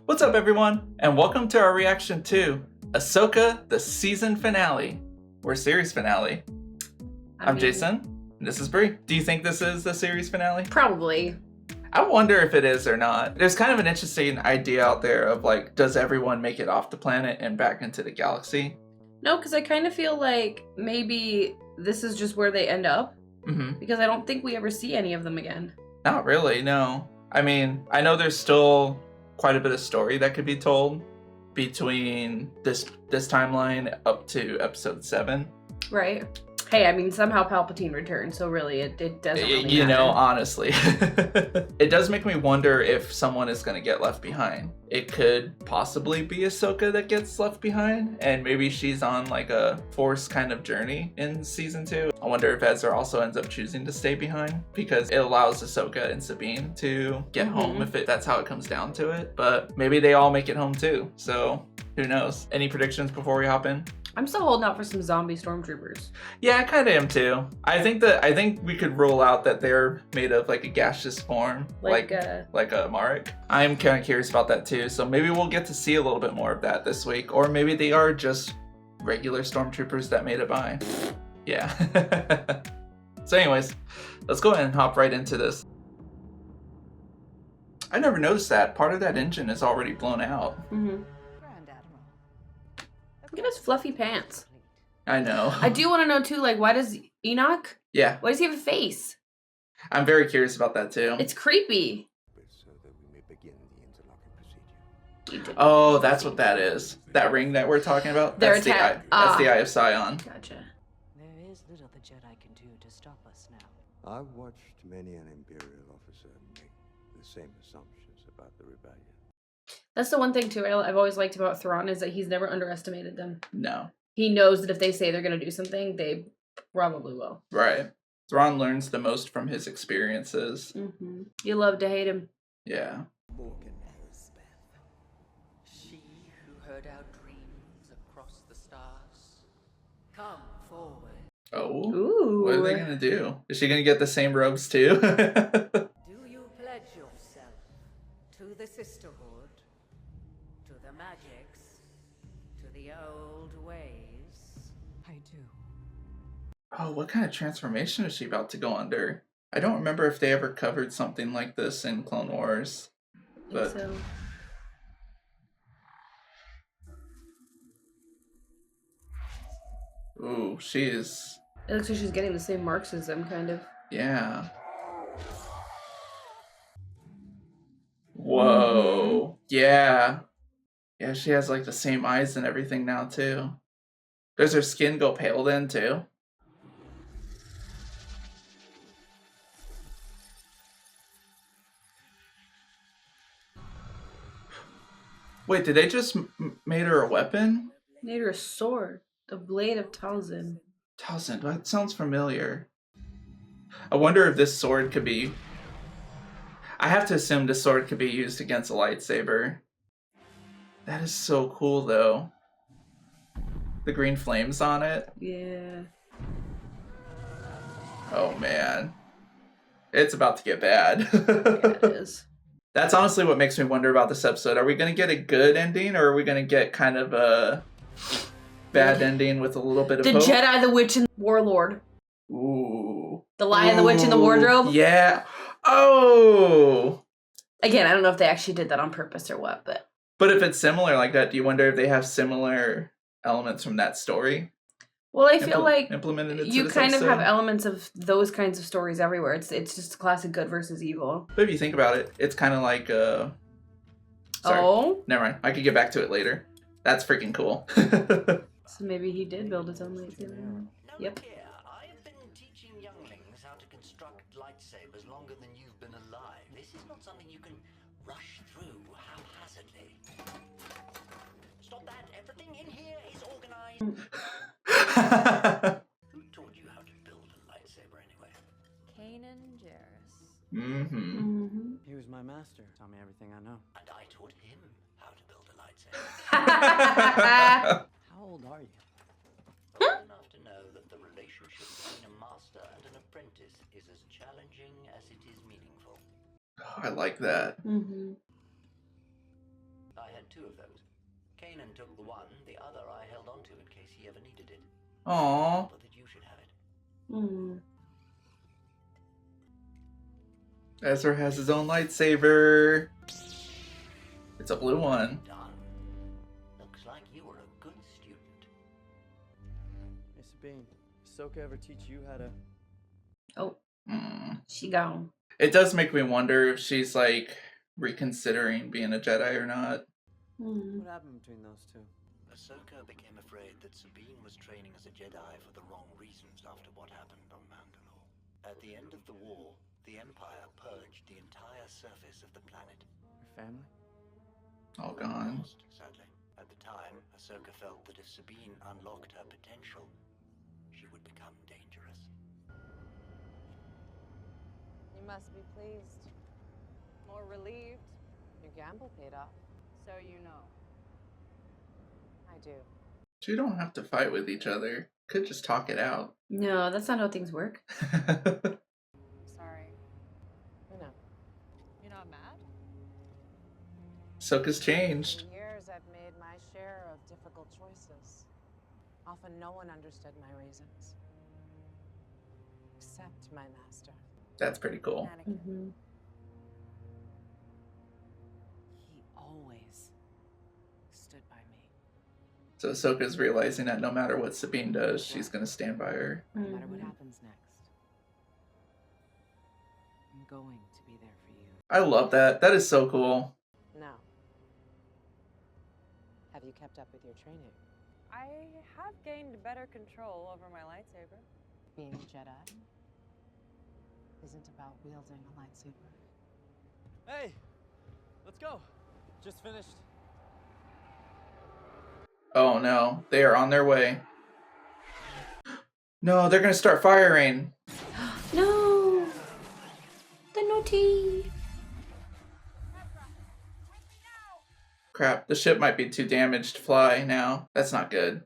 What's up, everyone, and welcome to our reaction to Ahsoka, the season finale, or series finale. I'm Jason, and this is Brie. Do you think this is the series finale? Probably. I wonder if it is or not. There's kind of an interesting idea out there of like, does everyone make it off the planet and back into the galaxy? No, because I kind of feel like maybe this is just where they end up. Because I don't think we ever see any of them again. Not really, no. I mean, I know there's still quite a bit of story that could be told between this timeline up to episode 7. Right. Hey, I mean, somehow Palpatine returned, so really it doesn't really You matter. know, honestly. It does make me wonder if someone is going to get left behind. It could possibly be Ahsoka that gets left behind, and maybe she's on like a Force kind of journey in season 2. I wonder if Ezra also ends up choosing to stay behind, because it allows Ahsoka and Sabine to get home if that's how it comes down to it. But maybe they all make it home too, so who knows? Any predictions before we hop in? I'm still holding out for some zombie stormtroopers. Yeah, I kind of am too. I think we could rule out that they're made of like a gaseous form, like a Marek. I'm kind of curious about that too. So maybe we'll get to see a little bit more of that this week, or maybe they are just regular stormtroopers that made it by. Yeah. So, anyways, let's go ahead and hop right into this. I never noticed that part of that engine is already blown out. Look at his fluffy pants. I know. I do want to know too, like, why does Enoch? Yeah. Why does he have a face? I'm very curious about that too. It's creepy. Oh, that's what that is. That ring that we're talking about? That's the eye. That's the Eye of Sion. Gotcha. There is little the Jedi can do to stop us now. I've watched many an Imperial officer make the same assumptions about the rebellion. That's the one thing too I've always liked about Thrawn is that he's never underestimated them. No. He knows that if they say they're going to do something, they probably will. Right. Thrawn learns the most from his experiences. You love to hate him. Yeah. Morgan Elsbeth, she who heard our dreams across the stars. Come forward. Oh. Ooh. What are they gonna do? Is she gonna get the same robes too? Do you pledge yourself to the sisterhood, to the magics, to the old ways? I do. Oh, what kind of transformation is she about to go under? I don't remember if they ever covered something like this in Clone Wars. But So. ooh, she is. It looks like she's getting the same marks as them, kind of. Yeah. Whoa. Yeah. Yeah, she has like the same eyes and everything now too. Does her skin go pale then too? Wait, did they just made her a weapon? Made her a sword. The Blade of Talzin. Talzin, that sounds familiar. I wonder if this sword could be... I have to assume this sword could be used against a lightsaber. That is so cool though. The green flames on it. Yeah. Oh man. It's about to get bad. Yeah, it is. That's honestly what makes me wonder about this episode. Are we going to get a good ending, or are we going to get kind of a bad ending with a little bit of The hope? Jedi, the Witch, and the Warlord. Ooh. The Lion, the Witch, and the Wardrobe. Yeah. Oh. Again, I don't know if they actually did that on purpose or what, but... But if it's similar like that, do you wonder if they have similar elements from that story? Well, I feel like implemented into you this kind episode? of have elements of those kinds of stories everywhere. It's just a classic good versus evil. But if you think about it, it's kind of like sorry. Oh? Never mind. I could get back to it later. That's freaking cool. So maybe he did build his own lightsaber. Yep. Here, I have been teaching younglings how to construct lightsabers longer than you've been alive. This is not something you can rush through haphazardly. Stop that! Everything in here is organized. Who taught you how to build a lightsaber anyway? Kanan Jarrus. He was my master. Taught me everything I know. And I taught him how to build a lightsaber. How old are you? Old enough to know that the relationship between a master and an apprentice is as challenging as it is meaningful. I like that. had 2 of those. Kanan took the one, the other I held onto in case he ever needed it. Aww. But that you should have it. Hmm. Ezra has his own lightsaber. It's a blue one. Done. Looks like you were a good student. Hey Sabine, Ahsoka ever teach you how to... Oh, Mm. she gone. It does make me wonder if she's like reconsidering being a Jedi or not. Hmm. What happened between those two? Ahsoka became afraid that Sabine was training as a Jedi for the wrong reasons after what happened on Mandalore. At the end of the war, the Empire purged the entire surface of the planet. Her family? All gone. Lost, sadly. At the time, Ahsoka felt that if Sabine unlocked her potential, she would become dangerous. You must be pleased. Or relieved. Your gamble paid off. So you know. I do. So you don't have to fight with each other. Could just talk it out. No, that's not how things work. Sorry. I know. You're not mad? Ahsoka's changed. For years, I've made my share of difficult choices. Often no one understood my reasons. Except my master. That's pretty cool. Anakin. Mm-hmm. He always stood by me. So Ahsoka's realizing that no matter what Sabine does, she's gonna stand by her. No matter what Mhm. happens next, I'm going to be there for you. I love that. That is so cool. Now, have you kept up with your training? I have gained better control over my lightsaber. Being a Jedi isn't about wielding a lightsaber. Hey! Let's go! Just finished. Oh no, they are on their way. No, they're gonna start firing. No! The naughty! Crap, the ship might be too damaged to fly now. That's not good.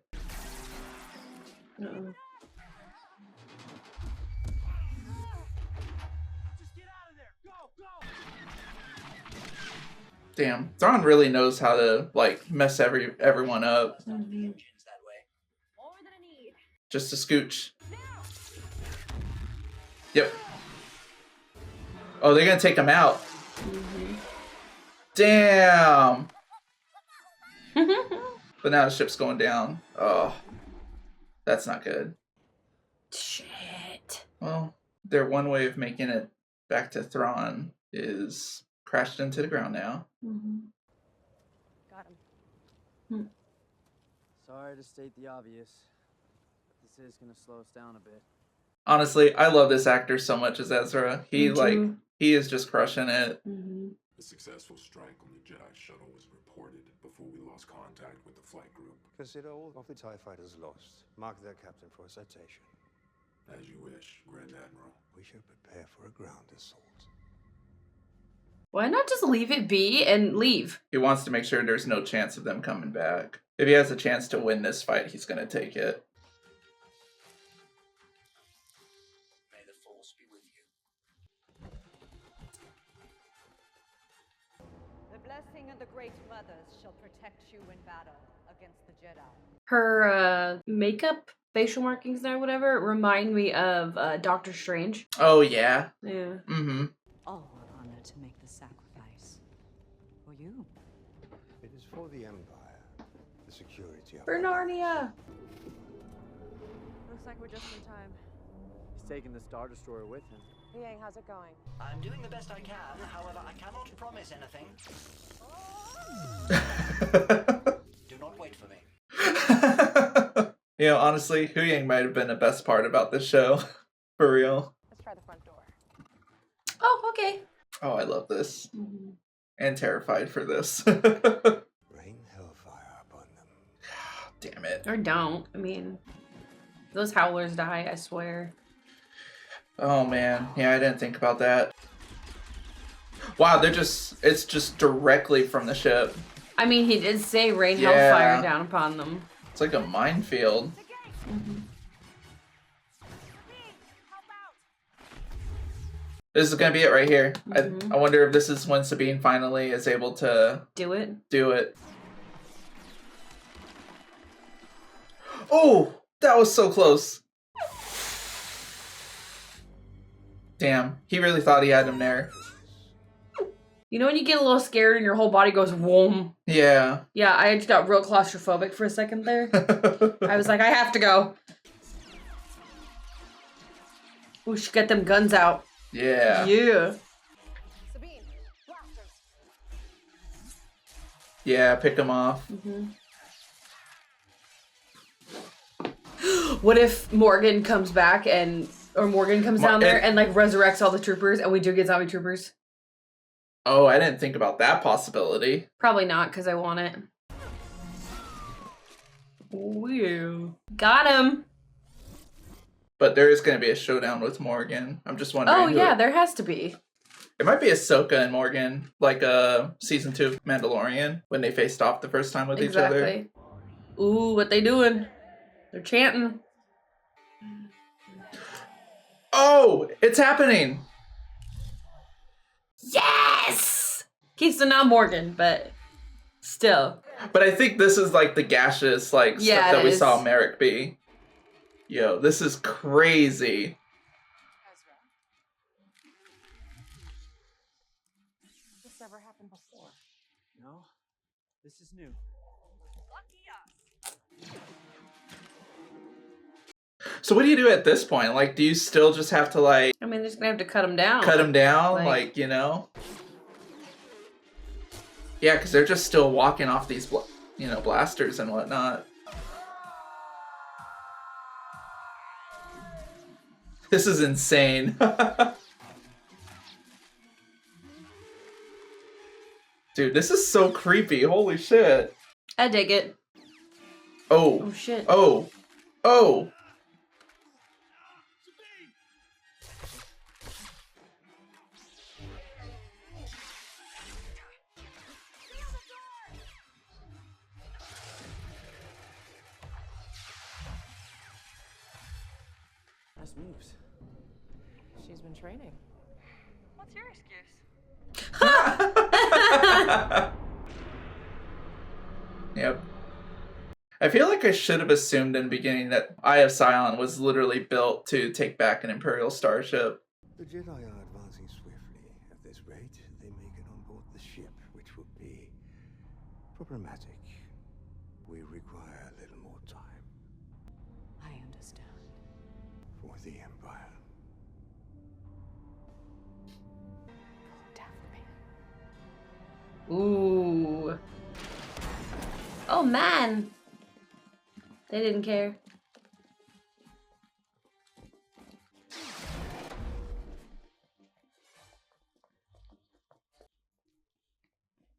Uh-oh. Damn, Thrawn really knows how to like mess everyone up. Start the engines that way. More than I need. Just a scooch. Yep. Oh, they're gonna take him out. Damn. But now the ship's going down. Oh, that's not good. Shit. Well, their one way of making it back to Thrawn is crashed into the ground now. Mm-hmm. Got him. Sorry to state the obvious, but this is gonna slow us down a bit. Honestly, I love this actor so much as Ezra. He Me too. he is just crushing it. Mm-hmm. A successful strike on the Jedi shuttle was reported before we lost contact with the flight group. Consider all of the TIE fighters lost. Mark their captain for a citation. As you wish, Grand Admiral. We should prepare for a ground assault. Why not just leave it be and leave? He wants to make sure there's no chance of them coming back. If he has a chance to win this fight, he's gonna take it. May the Force be with you. The blessing of the Great Mothers shall protect you in battle against the Jedi. Her makeup, facial markings or whatever, remind me of Doctor Strange. Oh yeah. Yeah. Mm-hmm. All were honored to make the sacrifice. For you. It is for the Empire. The security of For Narnia. Looks like we're just in time. He's taking the Star Destroyer with him. Yang, how's it going? I'm doing the best I can, however, I cannot promise anything. Do not wait for me. You know, honestly, Hu Yang might have been the best part about this show. For real. Let's try the front door. Oh, okay. Oh, I love this. Mm-hmm. And terrified for this. Rain hellfire upon them. Damn it. Or don't. I mean, those howlers die, I swear. Oh man. Yeah, I didn't think about that. Wow, it's just directly from the ship. I mean, he did say rain Yeah. hellfire down upon them. It's like a minefield. Mm-hmm. This is gonna be it right here. Mhm. I wonder if this is when Sabine finally is able to Do it. do it. Oh, that was so close. Damn, he really thought he had him there. You know when you get a little scared and your whole body goes whoom? Yeah. Yeah, I just got real claustrophobic for a second there. I was like, I have to go. We should get them guns out. Yeah. Yeah. Sabine, blasters. Yeah, pick him off. What if Morgan comes back or Morgan comes down there and like resurrects all the troopers and we do get zombie troopers? Oh, I didn't think about that possibility. Probably not, because I want it. Woo. Got him. But there is going to be a showdown with Morgan. I'm just wondering. Oh, yeah, there has to be. It might be Ahsoka and Morgan, like season 2 of Mandalorian, when they faced off the first time with each other. Exactly. Ooh, what they doing? They're chanting. Oh, it's happening. Yes! Okay, so not Morgan, but still. But I think this is like the gaseous stuff that we saw Merrick be. Yo, this is crazy. This ever happened before? No, this is new. So what do you do at this point? Like, do you still just have to like... I mean, they're just gonna have to cut him down. Cut him down? Like you know? Yeah, because they're just still walking off these, blasters and whatnot. This is insane. Dude, this is so creepy. Holy shit. I dig it. Oh. Oh, shit. Oh. Oh. Nice moves. She's been training. What's your excuse? Yep. I feel like I should have assumed in the beginning that Eye of Sion was literally built to take back an Imperial starship. The Jedi are advancing swiftly. At this rate, they may get on board the ship, which would be problematic. We require a little more time. I understand. For the Empire. Down for me. Ooh. Oh, man. They didn't care.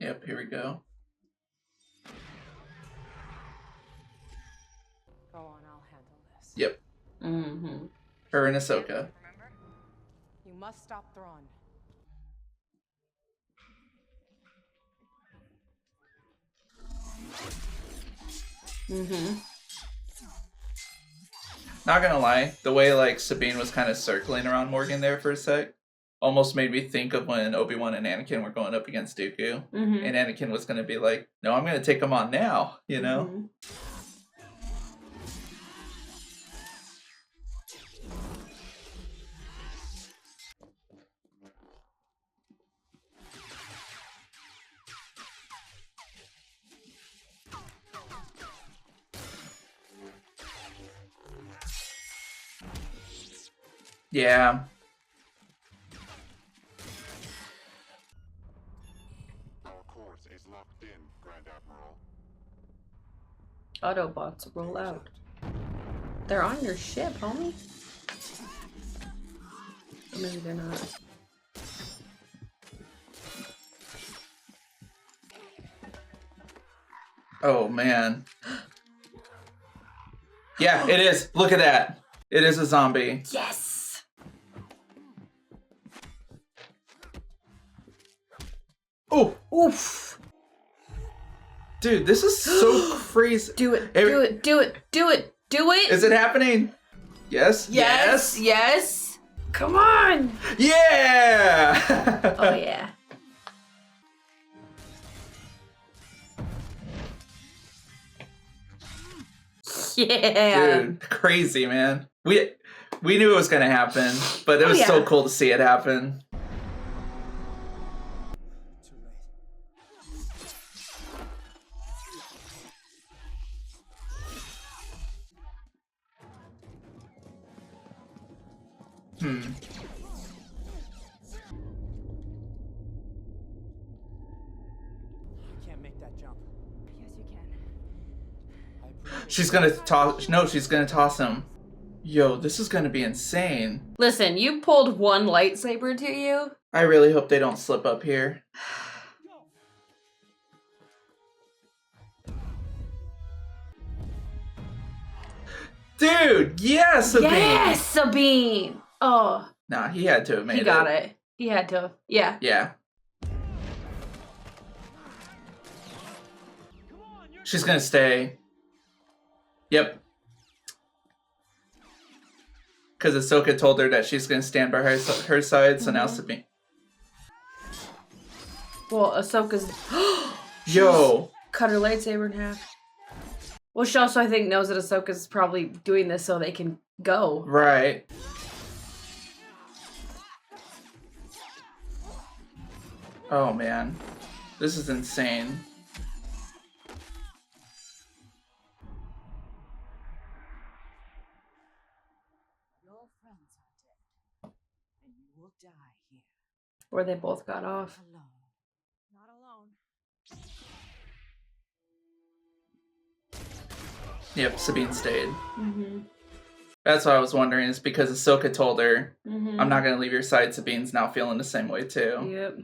Yep, here we go. Go on, I'll handle this. Yep. Mm-hmm. Her and Ahsoka. Remember? You must stop Thrawn. Mm-hmm. Not gonna lie, the way like Sabine was kind of circling around Morgan there for a sec almost made me think of when Obi-Wan and Anakin were going up against Dooku. Mm-hmm. And Anakin was gonna be like, no, I'm gonna take him on now, you know? Mm-hmm. Yeah. Our course is locked in, Grand Admiral. Autobots roll out. They're on your ship, homie. Or maybe they're not. Oh, man. Yeah, it is. Look at that. It is a zombie. Yes! Oh, Oof! dude, this is so crazy. Do it, do it. Is it happening? Yes. Yes! Come on! Yeah! Oh, yeah. Yeah. Dude, crazy, man. We knew it was gonna happen, but it was so cool to see it happen. Too late. Hmm. You can't make that jump. Yes, you can. I appreciate She's gonna toss. No, she's gonna toss him. Yo, this is gonna be insane. Listen, you pulled one lightsaber to you. I really hope they don't slip up here. Dude, yeah, Sabine. Yes, Sabine. Oh, Nah, he had to have made he got it. He had to. Yeah. Yeah. She's gonna stay. Yep. Because Ahsoka told her that she's gonna stand by her side, so now Sabine. Well, Ahsoka's Yo. cut her lightsaber in half. Well, she also, I think, knows that Ahsoka's probably doing this so they can go. Right. Oh man, this is insane. Your friends are dead, and you will die here Or they both got off. alone. Not alone. Yep, Sabine stayed. Mm-hmm. That's what I was wondering, is because Ahsoka told her, Mm-hmm. I'm not gonna leave your side. Sabine's now feeling the same way too. Yep.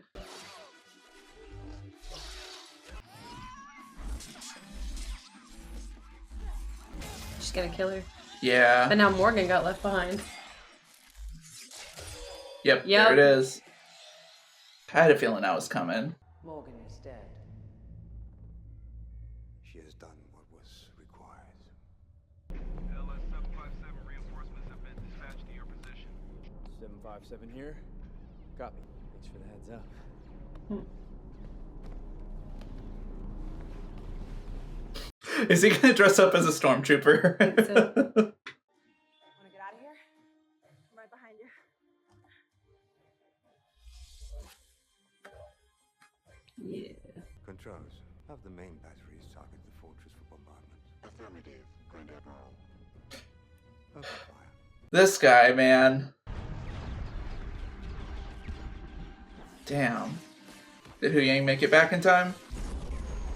She's gonna kill her. Yeah. But now Morgan got left behind. Yep, Yep. there it is. I had a feeling that was coming. Morgan is dead. She has done what was required. LS-757 reinforcements have been dispatched to your position. 757 here. Copy. Thanks for the heads up. Is he gonna dress up as a stormtrooper? I think so. Want to get out of here? I'm right behind you. Yeah. Controls, have the main batteries target the fortress for bombardment. Affirmative, Grand Admiral. Open fire. This guy, man. Damn. Did Hu Yang make it back in time?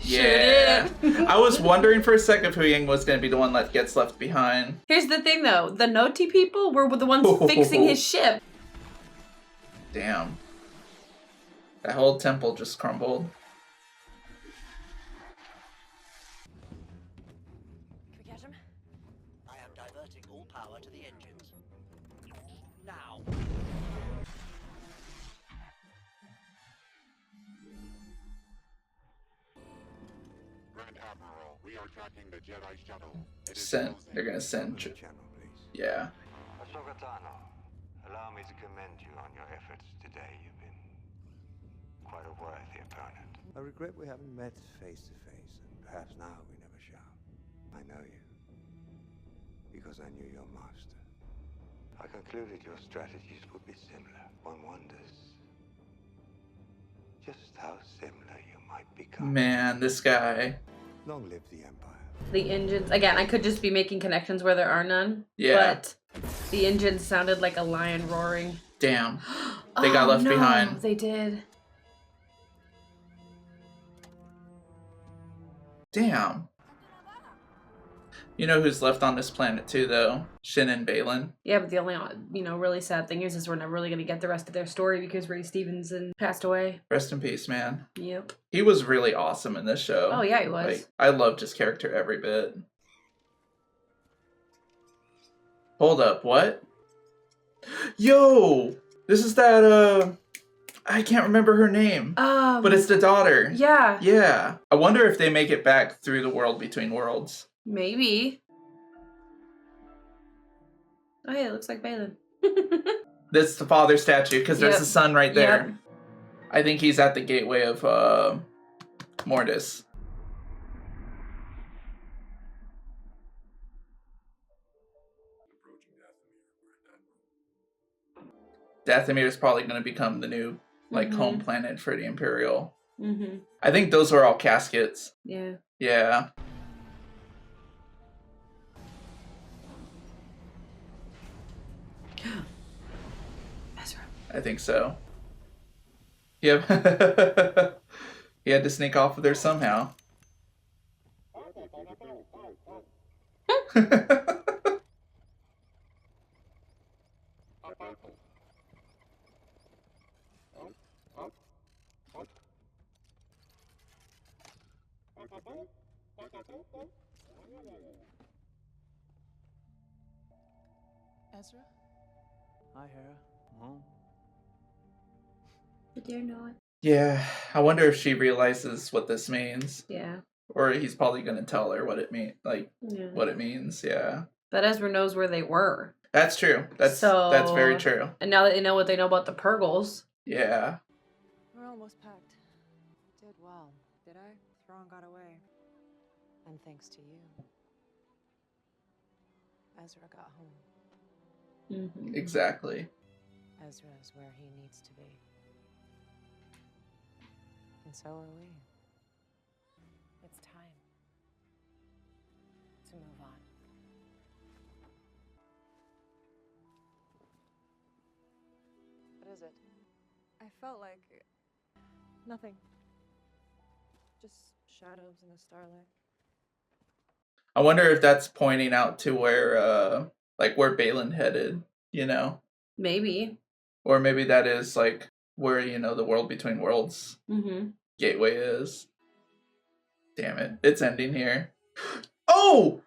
Sure Yeah. did. I was wondering for a second if Hu Yang was going to be the one that gets left behind. Here's the thing, though. The Noti people were the ones fixing his ship. Damn. That whole temple just crumbled. Can we catch him? I am diverting all power to the engines. Now. Grand Admiral, we are tracking the Jedi shuttle. It is Send. closing. They're going to send. Open the channel, please. Yeah. Ahsoka Tano, allow me to commend you on your efforts today. You've been quite a worthy opponent. I regret we haven't met face to face, and perhaps now we never shall. I know you. Because I knew your master. I concluded your strategies would be similar. One wonders just how similar you might become. Man, this guy. Long live the Empire. The engines, again, I could just be making connections where there are none. Yeah. But the engines sounded like a lion roaring. Damn. They got left behind. They did. Damn. You know who's left on this planet too, though? Shin and Balin. Yeah, but the only, really sad thing is we're never really going to get the rest of their story because Ray Stevenson passed away. Rest in peace, man. Yep. He was really awesome in this show. Oh, yeah, he was. Like, I loved his character every bit. Hold up, what? Yo! This is that, I can't remember her name. But it's the daughter. Yeah. Yeah. I wonder if they make it back through the world between worlds. Maybe. Oh, yeah, it looks like Balin. This is the father statue, because there's Yep. the son right there. Yep. I think he's at the gateway of Mortis. Dathomir is probably going to become the new home planet for the Imperial. Mm-hmm. I think those were all caskets. Yeah. Yeah. Ezra. I think so. Yep. He had to sneak off of there somehow. Ezra? Hi, Hera. I'm home. But they're not. Yeah, I wonder if she realizes what this means. Yeah. Or he's probably gonna tell her what it Yeah. what it means. Yeah. But Ezra knows where they were. That's true. That's very true. And now that they know what they know about the Purgles. Yeah. We're almost packed. Did well. Did I? Thrawn got away. And thanks to you, Ezra got home. Mm-hmm. Exactly. Ezra is where he needs to be. And so are we. It's time to move on. What is it? I felt like nothing. Just shadows in the starlight. I wonder if that's pointing out to where where Balin headed, you know? Maybe. Or maybe that is where, the World Between Worlds gateway is. Damn it. It's ending here. Oh!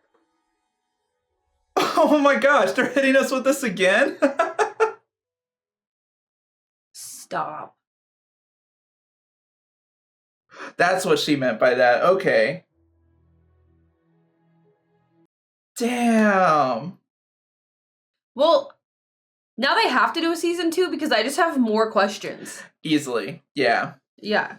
Oh my gosh, they're hitting us with this again? Stop. That's what she meant by that. Okay. Damn. Well, now they have to do a season 2 because I just have more questions. Easily. Yeah. Yeah.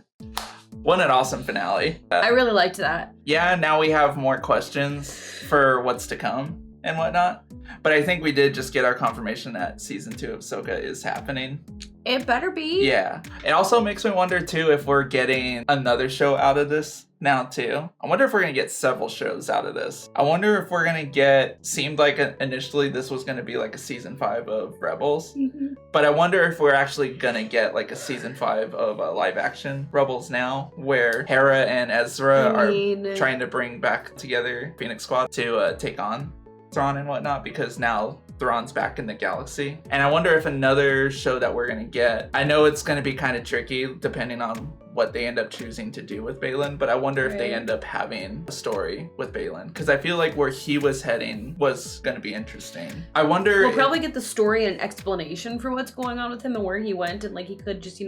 What an awesome finale. I really liked that. Yeah, now we have more questions for what's to come and whatnot. But I think we did just get our confirmation that season 2 of Ahsoka is happening. It better be. Yeah. It also makes me wonder, too, if we're getting another show out of this now, too. I wonder if we're going to get several shows out of this. I wonder if we're going to get... Seemed like initially this was going to be a season 5 of Rebels. Mm-hmm. But I wonder if we're actually going to get a season 5 of live action Rebels now, where Hera and Ezra are trying to bring back together Phoenix Squad to take on Thrawn and whatnot, because now Thrawn's back in the galaxy. And I wonder if another show that we're gonna get, I know it's gonna be kind of tricky depending on what they end up choosing to do with Balin, but I wonder if they end up having a story with Balin, because I feel like where he was heading was gonna be interesting. I wonder we'll probably get the story and explanation for what's going on with him and where he went, and he could just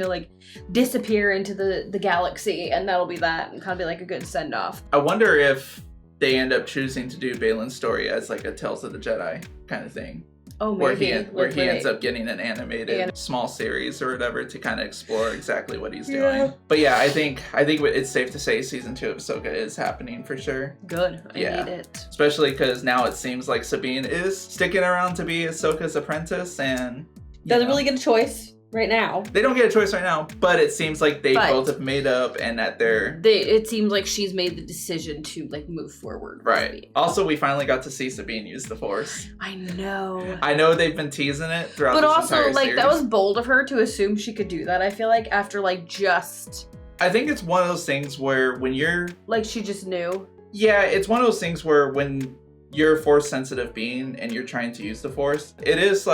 disappear into the galaxy, and that'll be that, and kind of be a good send-off. I wonder if they end up choosing to do Balin's story as a Tales of the Jedi kind of thing. Oh, maybe. Where he ends up getting an animated small series or whatever to kind of explore exactly what he's doing. But yeah, I think it's safe to say season 2 of Ahsoka is happening for sure. Good. I need it. Especially because now it seems like Sabine is sticking around to be Ahsoka's apprentice, and doesn't really get a choice right now. They don't get a choice right now, but it seems like they both have made up, and that it seems like she's made the decision to move forward. Right. Also, we finally got to see Sabine use the Force. I know. I know they've been teasing it throughout but this entire series. that was bold of her to assume she could do that. I feel like after just. I think it's one of those things where when you're she just knew. Yeah, it's one of those things where when you're a Force sensitive being and you're trying to use the Force, it is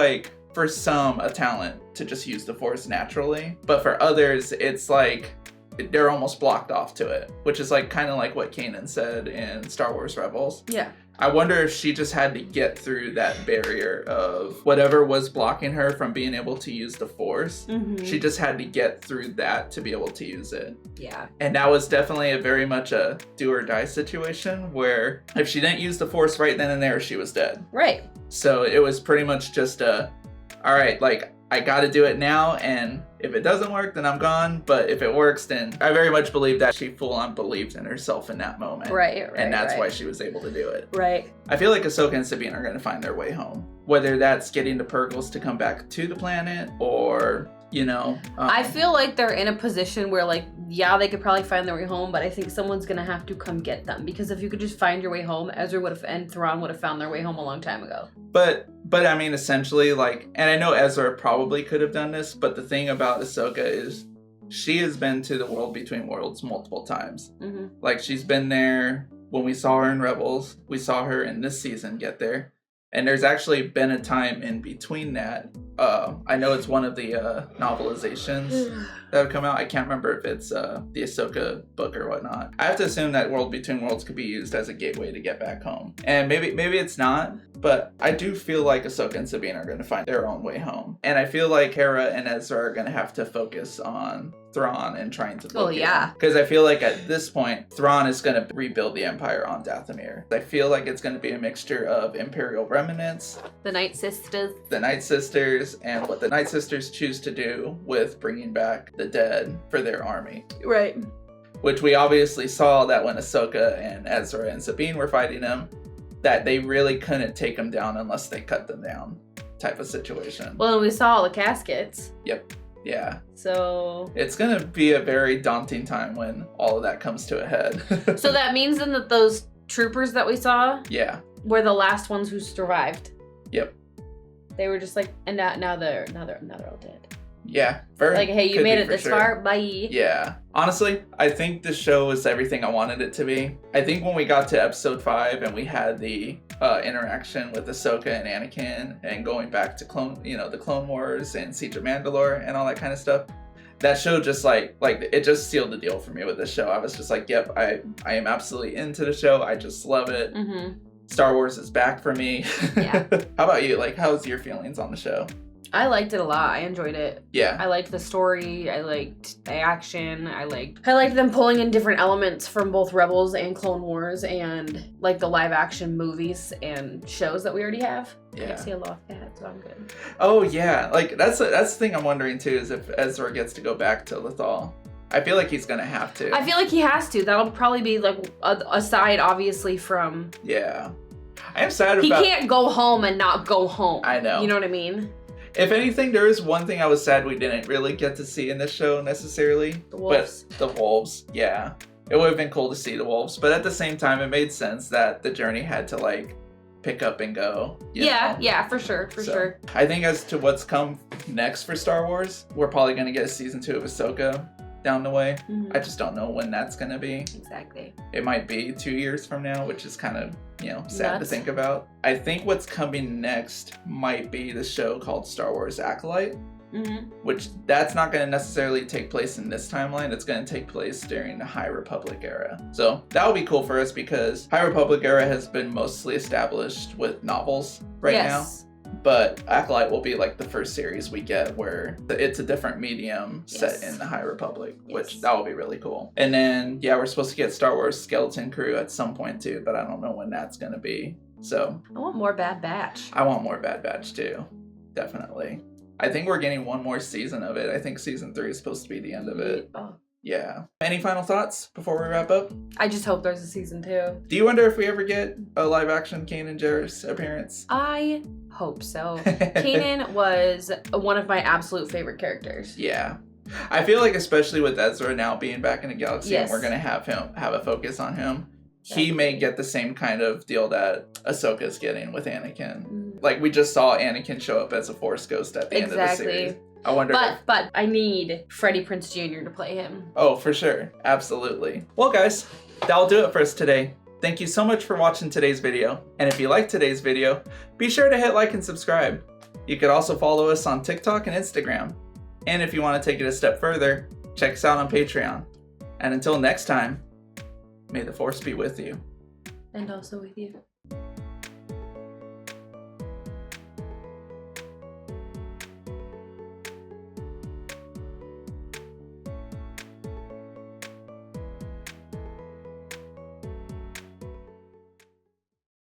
for some a talent to just use the Force naturally, but for others it's they're almost blocked off to it, which is kind of what Kanan said in Star Wars Rebels. Yeah. I wonder if she just had to get through that barrier of whatever was blocking her from being able to use the Force. Mm-hmm. She just had to get through that to be able to use it. Yeah. And that was definitely very much a do or die situation where if she didn't use the Force right then and there, she was dead. Right. So it was pretty much just all right, I got to do it now, and if it doesn't work, then I'm gone. But if it works, then I very much believe that she full on believed in herself in that moment. Right. And that's why she was able to do it. Right. I feel like Ahsoka and Sabine are going to find their way home. Whether that's getting the Purgles to come back to the planet or, you know. I feel like they're in a position where, like, yeah, they could probably find their way home, but I think someone's going to have to come get them. Because if you could just find your way home, Ezra would have, and Thrawn would have found their way home a long time ago. But I mean, essentially, like, and I know Ezra probably could have done this, but the thing about Ahsoka is she has been to the world between worlds multiple times. Mm-hmm. Like, she's been there when we saw her in Rebels. We saw her in this season get there. And there's actually been a time in between that. I know it's one of the novelizations that have come out. I can't remember if it's the Ahsoka book or whatnot. I have to assume that World Between Worlds could be used as a gateway to get back home. And maybe it's not, but I do feel like Ahsoka and Sabine are going to find their own way home. And I feel like Hera and Ezra are going to have to focus on Thrawn and trying to locate him. Because I feel like at this point, Thrawn is going to rebuild the Empire on Dathomir. I feel like it's going to be a mixture of Imperial remnants, the Night Sisters, and what the Night Sisters choose to do with bringing back the dead for their army. Right. Which we obviously saw that when Ahsoka and Ezra and Sabine were fighting him, that they really couldn't take them down unless they cut them down type of situation. Well, we saw all the caskets. Yep. Yeah. So it's going to be a very daunting time when all of that comes to a head. So that means then that those troopers that we saw were the last ones who survived. Yep. They were just like, and now they're all dead. Yeah. Like, hey, you made it this far. Bye. Yeah. Honestly, I think the show is everything I wanted it to be. I think when we got to episode 5 and we had the interaction with Ahsoka and Anakin and going back to the Clone Wars and Siege of Mandalore and all that kind of stuff, that show just like it just sealed the deal for me with this show. I was just like, yep, I am absolutely into the show. I just love it. Mm-hmm. Star Wars is back for me. Yeah. How about you? Like, how's your feelings on the show? I liked it a lot. I enjoyed it. Yeah. I liked the story. I liked the action. I liked them pulling in different elements from both Rebels and Clone Wars and like the live action movies and shows that we already have. Yeah. I see a lot of that, so I'm good. Oh yeah, like that's the thing I'm wondering too, is if Ezra gets to go back to Lothal. I feel like he's gonna have to. I feel like he has to. That'll probably be like aside, obviously, from. Yeah. I am sad about. He can't go home and not go home. I know. You know what I mean? If anything, there is one thing I was sad we didn't really get to see in this show necessarily. The wolves. But the wolves, yeah. It would have been cool to see the wolves, but at the same time, it made sense that the journey had to like pick up and go. Yeah, for sure. I think as to what's come next for Star Wars, we're probably gonna get a season 2 of Ahsoka down the way. Mm-hmm. I just don't know when that's gonna be. Exactly. It might be 2 years from now, which is kind of, sad to think about. I think what's coming next might be the show called Star Wars Acolyte, which that's not going to necessarily take place in this timeline. It's going to take place during the High Republic era. So that would be cool for us because High Republic era has been mostly established with novels now. But Acolyte will be like the first series we get where it's a different medium set in the High Republic, which that will be really cool. And then, we're supposed to get Star Wars Skeleton Crew at some point too, but I don't know when that's going to be. So I want more Bad Batch. I want more Bad Batch too. Definitely. I think we're getting one more season of it. I think season 3 is supposed to be the end of it. Oh. Yeah. Any final thoughts before we wrap up? I just hope there's a season 2. Do you wonder if we ever get a live action Kanan Jarrus appearance? I hope so. Kanan was one of my absolute favorite characters. Yeah. I feel like especially with Ezra now being back in the galaxy and we're going to have a focus on him, he may get the same kind of deal that Ahsoka's getting with Anakin. Like we just saw Anakin show up as a Force ghost at the end of the series. I wonder but I need Freddie Prinze Jr. to play him. Oh, for sure. Absolutely. Well, guys, that'll do it for us today. Thank you so much for watching today's video. And if you liked today's video, be sure to hit like and subscribe. You could also follow us on TikTok and Instagram. And if you want to take it a step further, check us out on Patreon. And until next time, may the Force be with you. And also with you.